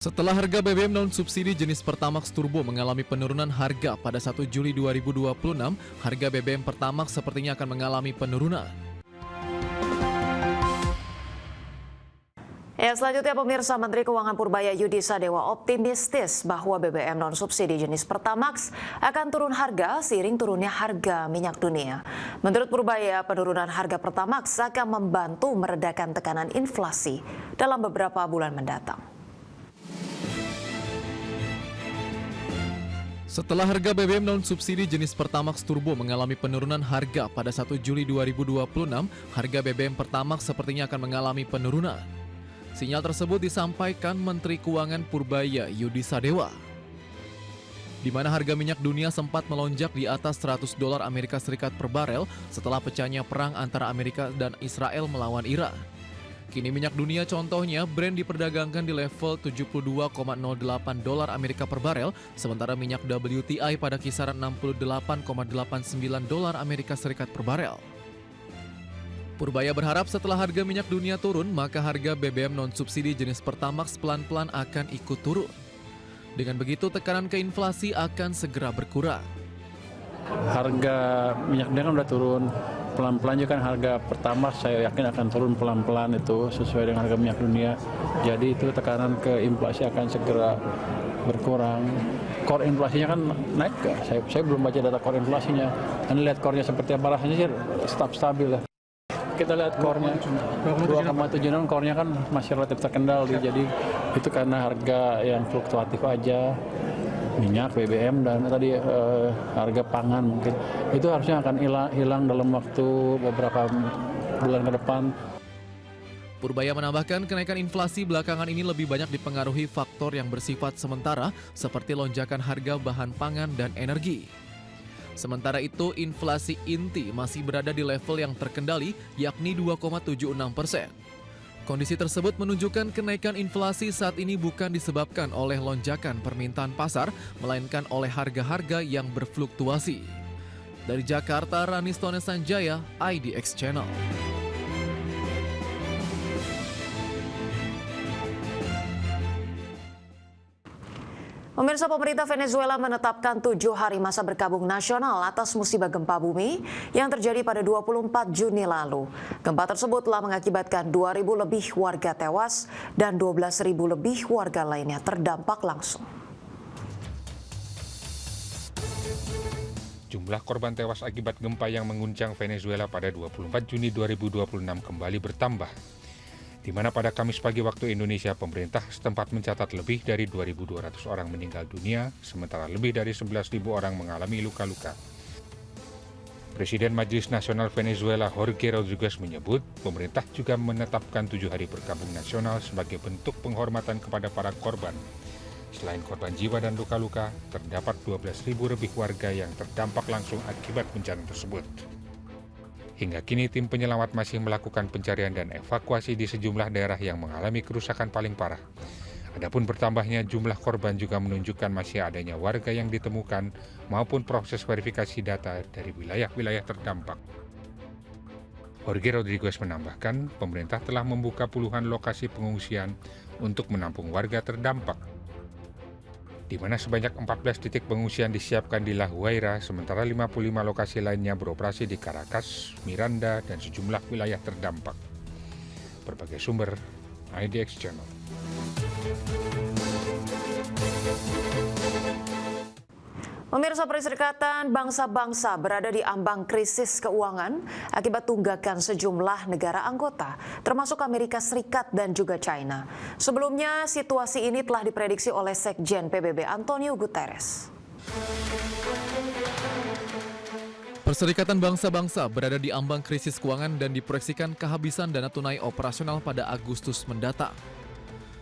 Setelah harga BBM non-subsidi jenis Pertamax Turbo mengalami penurunan harga pada 1 Juli 2026, harga BBM Pertamax sepertinya akan mengalami penurunan. Selanjutnya pemirsa, Menteri Keuangan Purbaya Yudi Sadewa optimistis bahwa BBM non-subsidi jenis Pertamax akan turun harga seiring turunnya harga minyak dunia. Menurut Purbaya, penurunan harga Pertamax akan membantu meredakan tekanan inflasi dalam beberapa bulan mendatang. Setelah harga BBM non-subsidi jenis Pertamax Turbo mengalami penurunan harga pada 1 Juli 2026, harga BBM Pertamax sepertinya akan mengalami penurunan. Sinyal tersebut disampaikan Menteri Keuangan Purbaya Yudi Sadewa, di mana harga minyak dunia sempat melonjak di atas $100 Amerika Serikat per barel setelah pecahnya perang antara Amerika dan Israel melawan Iran. Kini minyak dunia contohnya Brent diperdagangkan di level $72,08 Amerika per barel, sementara minyak WTI pada kisaran $68,89 Amerika Serikat per barel. Purbaya berharap setelah harga minyak dunia turun, maka harga BBM non-subsidi jenis Pertamax pelan-pelan akan ikut turun. Dengan begitu, tekanan ke inflasi akan segera berkurang. Harga minyak dunia kan udah turun, pelan-pelan juga kan harga Pertamax saya yakin akan turun pelan-pelan itu sesuai dengan harga minyak dunia. Jadi itu tekanan ke inflasi akan segera berkurang. Core inflasinya kan naik ya, saya belum baca data core inflasinya. Anda lihat core-nya seperti apa, rasanya sih tetap stabil ya. Kita lihat core-nya 2,76, core-nya kan masih relatif terkendali, jadi itu karena harga yang fluktuatif aja. Minyak, BBM, dan tadi harga pangan mungkin itu harusnya akan hilang dalam waktu beberapa bulan ke depan. Purbaya menambahkan kenaikan inflasi belakangan ini lebih banyak dipengaruhi faktor yang bersifat sementara seperti lonjakan harga bahan pangan dan energi. Sementara itu, inflasi inti masih berada di level yang terkendali yakni 2,76%. Kondisi tersebut menunjukkan kenaikan inflasi saat ini bukan disebabkan oleh lonjakan permintaan pasar, melainkan oleh harga-harga yang berfluktuasi. Dari Jakarta, Ranistone Sanjaya, IDX Channel. Pemirsa, pemerintah Venezuela menetapkan 7 hari masa berkabung nasional atas musibah gempa bumi yang terjadi pada 24 Juni lalu. Gempa tersebut telah mengakibatkan 2.000 lebih warga tewas dan 12.000 lebih warga lainnya terdampak langsung. Jumlah korban tewas akibat gempa yang mengguncang Venezuela pada 24 Juni 2026 kembali bertambah, di mana pada Kamis pagi waktu Indonesia, pemerintah setempat mencatat lebih dari 2.200 orang meninggal dunia, sementara lebih dari 11.000 orang mengalami luka-luka. Presiden Majelis Nasional Venezuela Jorge Rodriguez menyebut, pemerintah juga menetapkan 7 hari berkabung nasional sebagai bentuk penghormatan kepada para korban. Selain korban jiwa dan luka-luka, terdapat 12.000 lebih warga yang terdampak langsung akibat bencana tersebut. Hingga kini tim penyelamat masih melakukan pencarian dan evakuasi di sejumlah daerah yang mengalami kerusakan paling parah. Adapun bertambahnya jumlah korban juga menunjukkan masih adanya warga yang ditemukan maupun proses verifikasi data dari wilayah-wilayah terdampak. Jorge Rodriguez menambahkan, pemerintah telah membuka puluhan lokasi pengungsian untuk menampung warga terdampak, di mana sebanyak 14 titik pengungsian disiapkan di La Guaira, sementara 55 lokasi lainnya beroperasi di Caracas, Miranda, dan sejumlah wilayah terdampak. Berbagai sumber, IDX Channel. Pemirsa, Perserikatan Bangsa-Bangsa berada di ambang krisis keuangan akibat tunggakan sejumlah negara anggota, termasuk Amerika Serikat dan juga China. Sebelumnya, situasi ini telah diprediksi oleh Sekjen PBB Antonio Guterres. Perserikatan Bangsa-Bangsa berada di ambang krisis keuangan dan diproyeksikan kehabisan dana tunai operasional pada Agustus mendatang.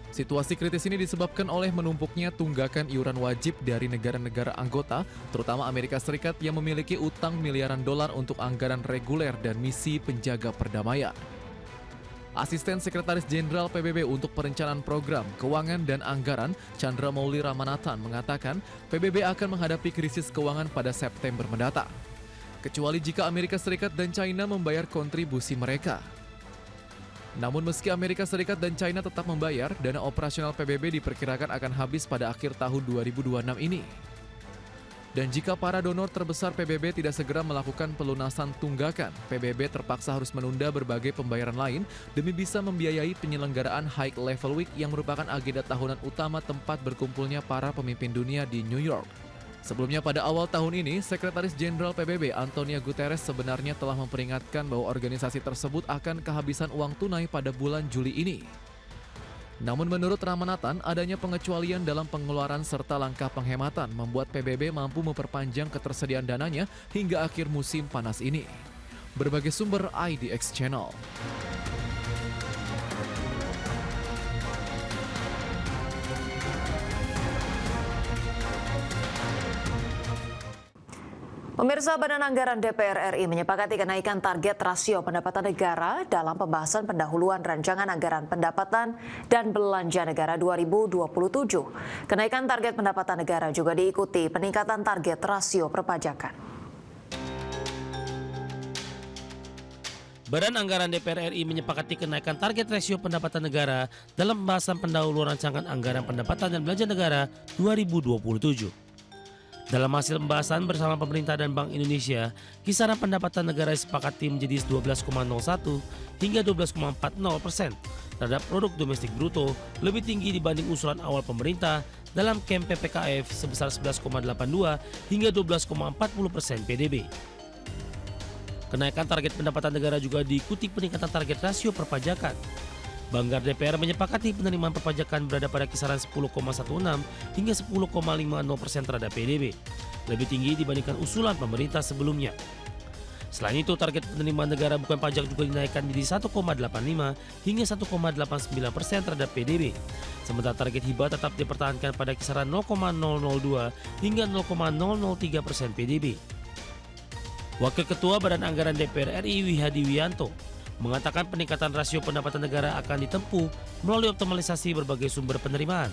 Situasi kritis ini disebabkan oleh menumpuknya tunggakan iuran wajib dari negara-negara anggota, terutama Amerika Serikat yang memiliki utang miliaran dolar untuk anggaran reguler dan misi penjaga perdamaian. Asisten Sekretaris Jenderal PBB untuk Perencanaan Program, Keuangan dan Anggaran, Chandra Mouli Ramanathan mengatakan PBB akan menghadapi krisis keuangan pada September mendatang, kecuali jika Amerika Serikat dan China membayar kontribusi mereka. Namun meski Amerika Serikat dan China tetap membayar, dana operasional PBB diperkirakan akan habis pada akhir tahun 2026 ini. Dan jika para donor terbesar PBB tidak segera melakukan pelunasan tunggakan, PBB terpaksa harus menunda berbagai pembayaran lain demi bisa membiayai penyelenggaraan High Level Week yang merupakan agenda tahunan utama tempat berkumpulnya para pemimpin dunia di New York. Sebelumnya pada awal tahun ini, Sekretaris Jenderal PBB Antonio Guterres sebenarnya telah memperingatkan bahwa organisasi tersebut akan kehabisan uang tunai pada bulan Juli ini. Namun menurut Ramanathan, adanya pengecualian dalam pengeluaran serta langkah penghematan membuat PBB mampu memperpanjang ketersediaan dananya hingga akhir musim panas ini. Berbagai sumber IDX Channel. Pemirsa, Badan Anggaran DPR RI menyepakati kenaikan target rasio pendapatan negara dalam pembahasan pendahuluan Rancangan Anggaran Pendapatan dan Belanja Negara 2027. Kenaikan target pendapatan negara juga diikuti peningkatan target rasio perpajakan. Badan Anggaran DPR RI menyepakati kenaikan target rasio pendapatan negara dalam pembahasan pendahuluan Rancangan Anggaran Pendapatan dan Belanja Negara 2027. Dalam hasil pembahasan bersama pemerintah dan Bank Indonesia, kisaran pendapatan negara disepakati menjadi 12,01 hingga 12,40% terhadap produk domestik bruto, lebih tinggi dibanding usulan awal pemerintah dalam KEM PPKF sebesar 11,82 hingga 12,40% PDB. Kenaikan target pendapatan negara juga diikuti peningkatan target rasio perpajakan. Banggar DPR menyepakati penerimaan perpajakan berada pada kisaran 10,16 hingga 10,50% terhadap PDB, lebih tinggi dibandingkan usulan pemerintah sebelumnya. Selain itu, target penerimaan negara bukan pajak juga dinaikkan menjadi 1,85 hingga 1,89% terhadap PDB. Sementara target hibah tetap dipertahankan pada kisaran 0,002 hingga 0,003% PDB. Wakil Ketua Badan Anggaran DPR RI Wihadi Wianto mengatakan peningkatan rasio pendapatan negara akan ditempuh melalui optimalisasi berbagai sumber penerimaan,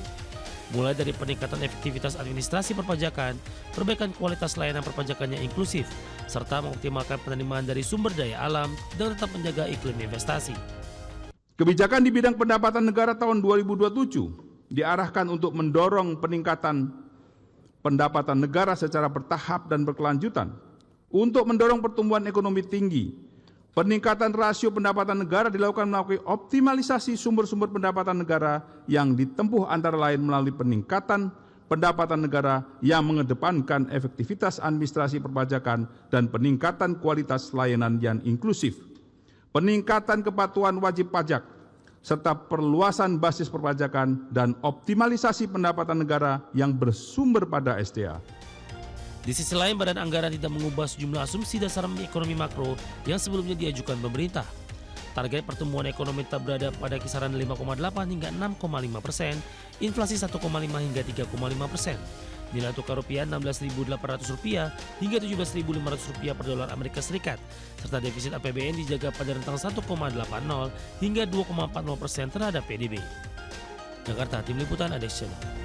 mulai dari peningkatan efektivitas administrasi perpajakan, perbaikan kualitas layanan perpajakan yang inklusif, serta mengoptimalkan penerimaan dari sumber daya alam dan tetap menjaga iklim investasi. Kebijakan di bidang pendapatan negara tahun 2027 diarahkan untuk mendorong peningkatan pendapatan negara secara bertahap dan berkelanjutan untuk mendorong pertumbuhan ekonomi tinggi. Peningkatan rasio pendapatan negara dilakukan melalui optimalisasi sumber-sumber pendapatan negara yang ditempuh antara lain melalui peningkatan pendapatan negara yang mengedepankan efektivitas administrasi perpajakan dan peningkatan kualitas layanan yang inklusif, peningkatan kepatuhan wajib pajak, serta perluasan basis perpajakan dan optimalisasi pendapatan negara yang bersumber pada SDA. Di sisi lain, Badan Anggaran tidak mengubah sejumlah asumsi dasar ekonomi makro yang sebelumnya diajukan pemerintah. Target pertumbuhan ekonomi tetap berada pada kisaran 5,8 hingga 6,5%, inflasi 1,5 hingga 3,5%, nilai tukar rupiah Rp16.800 hingga Rp17.500 per dolar Amerika Serikat, serta defisit APBN dijaga pada rentang 1,80 hingga 2,40% terhadap PDB. Jakarta, Tim Liputan IDX Channel.